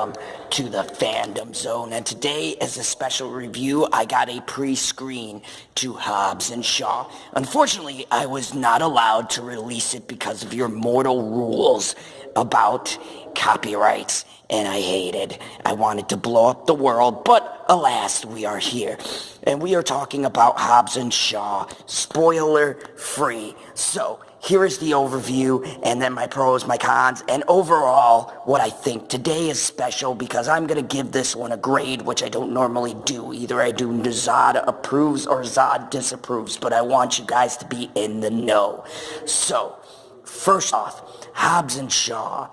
welcome to the Fandom Zone. And today, as a special review, I got a pre-screen to Hobbs Shaw. Unfortunately, I was not allowed to release it because of your mortal rules about copyrights, and I hated. I wanted to blow up the world, but alas, we are here. And we are talking about Hobbs Shaw, spoiler-free. So, here is the overview, and then my pros, my cons, and overall, what I think. Today is special because I'm going to give this one a grade, which I don't normally do. Either I do Zod approves or Zod disapproves, but I want you guys to be in the know. So, first off, Hobbs Shaw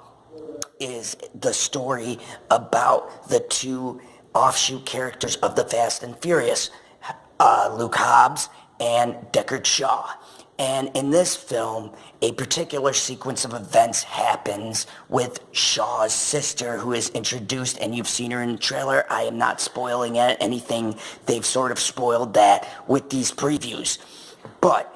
is the story about the two offshoot characters of the Fast and Furious, Luke Hobbs and Deckard Shaw. And in this film, a particular sequence of events happens with Shaw's sister, who is introduced, and you've seen her in the trailer. I am not spoiling anything. They've sort of spoiled that with these previews. But,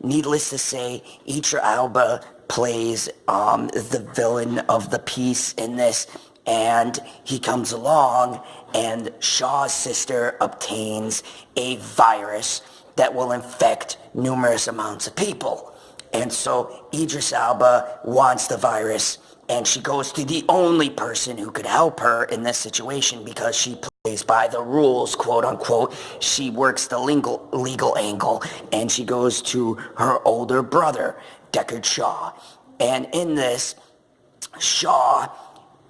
needless to say, Idris Elba plays the villain of the piece in this, and he comes along, and Shaw's sister obtains a virus that will infect numerous amounts of people. And so Idris Elba wants the virus, and she goes to the only person who could help her in this situation because she plays by the rules, quote unquote. She works the legal angle, and she goes to her older brother, Deckard Shaw. And in this, Shaw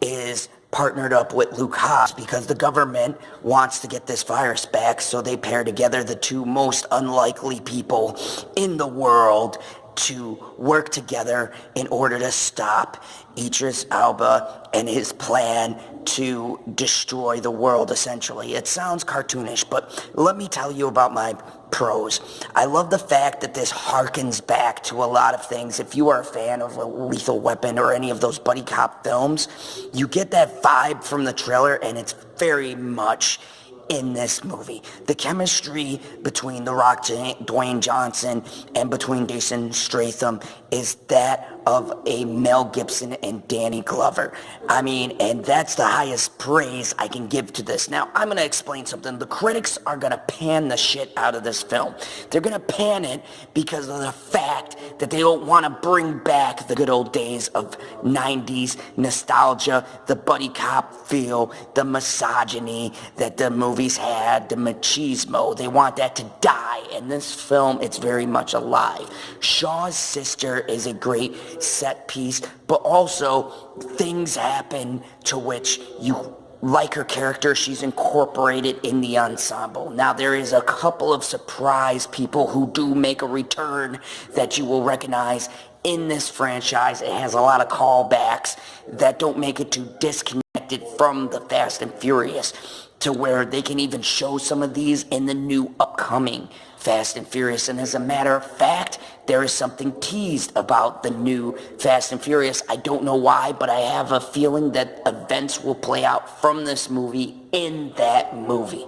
is partnered up with Luke Hobbs because the government wants to get this virus back, so they pair together the two most unlikely people in the world to work together in order to stop Idris Elba and his plan to destroy the world, essentially. It sounds cartoonish, but let me tell you about my pros. I love the fact that this harkens back to a lot of things. If you are a fan of Lethal Weapon or any of those buddy cop films, you get that vibe from the trailer, and it's very much in this movie. The chemistry between The Rock, Dwayne Johnson, and between Jason Statham is that of a Mel Gibson and Danny Glover. I mean, and that's the highest praise I can give to this. Now, I'm going to explain something. The critics are going to pan the shit out of this film. They're going to pan it because of the fact that they don't want to bring back the good old days of 90s nostalgia, the buddy cop feel, the misogyny that the movies had, the machismo. They want that to die. In this film, it's very much alive. Shaw's sister is a great set piece, but also things happen to which you like her character. She's incorporated in the ensemble. Now, there is a couple of surprise people who do make a return that you will recognize in this franchise. It has a lot of callbacks that don't make it too disconnected from the Fast and Furious, to where they can even show some of these in the new upcoming Fast and Furious. And as a matter of fact, there is something teased about the new Fast and Furious. I don't know why, but I have a feeling that events will play out from this movie in that movie.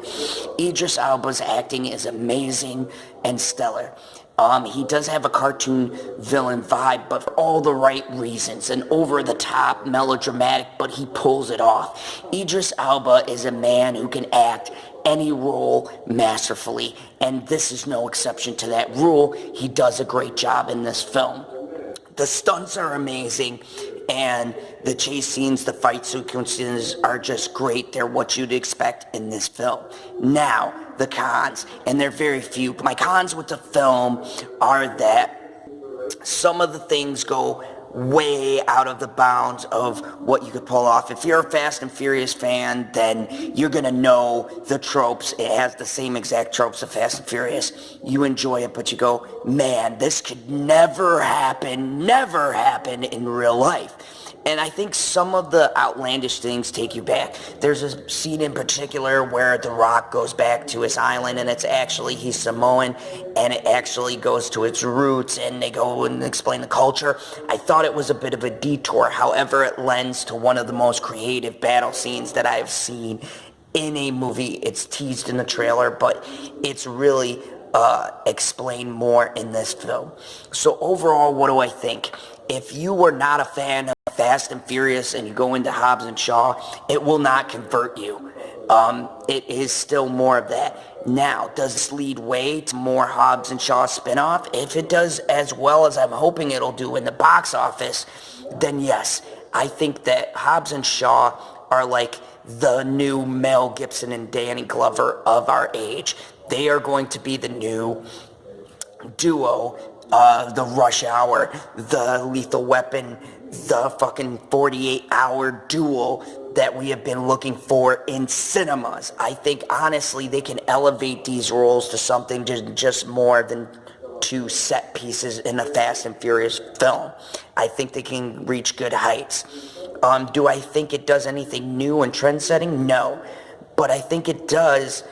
Idris Elba's acting is amazing and stellar. He does have a cartoon villain vibe, but for all the right reasons. And over-the-top, melodramatic, but he pulls it off. Idris Elba is a man who can act any role masterfully, and this is no exception to that rule. He does a great job in this film. The stunts are amazing, and the chase scenes, the fight sequences are just great. They're what you'd expect in this film. Now, the cons, and they're very few. My cons with the film are that some of the things go way out of the bounds of what you could pull off. If you're a Fast and Furious fan, then you're going to know the tropes. It has the same exact tropes of Fast and Furious. You enjoy it, but you go, man, this could never happen in real life. And I think some of the outlandish things take you back. There's a scene in particular where The Rock goes back to his island, and it's actually, he's Samoan, and it actually goes to its roots, and they go and explain the culture. I thought it was a bit of a detour. However, it lends to one of the most creative battle scenes that I've seen in a movie. It's teased in the trailer, but it's really explained more in this film. So overall, what do I think? If you were not a fan of Fast and Furious and you go into Hobbs and Shaw, it will not convert you. It is still more of that. Now, does this lead way to more Hobbs and Shaw spinoff? If it does as well as I'm hoping it'll do in the box office, then yes. I think that Hobbs and Shaw are like the new Mel Gibson and Danny Glover of our age. They are going to be the new duo, the Rush Hour, the Lethal Weapon, the fucking 48-hour duel that we have been looking for in cinemas. I think honestly they can elevate these roles to something just more than two set pieces in a Fast and Furious film. I think they can reach good heights. Do I think it does anything new and trend-setting? No. But I think it does,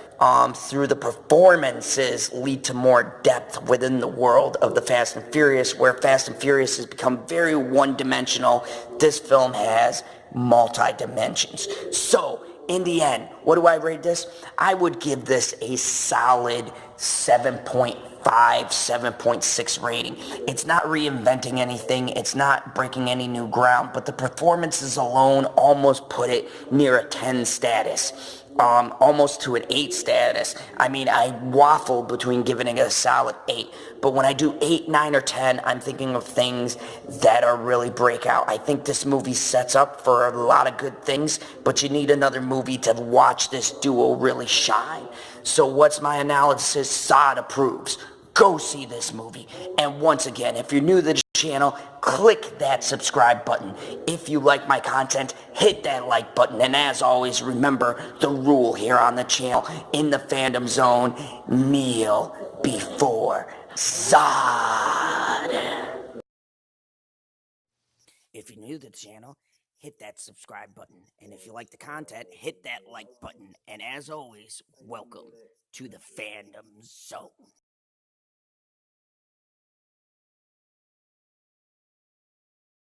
through the performances, lead to more depth within the world of the Fast and Furious, where Fast and Furious has become very one-dimensional. This film has multi-dimensions. So, in the end, what do I rate this? I would give this a solid 7.5, 7.6 rating. It's not reinventing anything. It's not breaking any new ground, but the performances alone almost put it near a 10 status. Almost to an 8 status. I mean, I waffled between giving it a solid 8, but when I do 8, 9, or 10, I'm thinking of things that are really breakout. I think this movie sets up for a lot of good things, but you need another movie to watch this duo really shine. So what's my analysis? Sod approves. Go see this movie. And once again, if you're new to the channel, click that subscribe button. If you like my content, hit that like button. And as always, remember the rule here on the channel. In the fandom zone, kneel before Zod. If you're new to the channel, hit that subscribe button. And if you like the content, hit that like button. And as always, welcome to the fandom zone.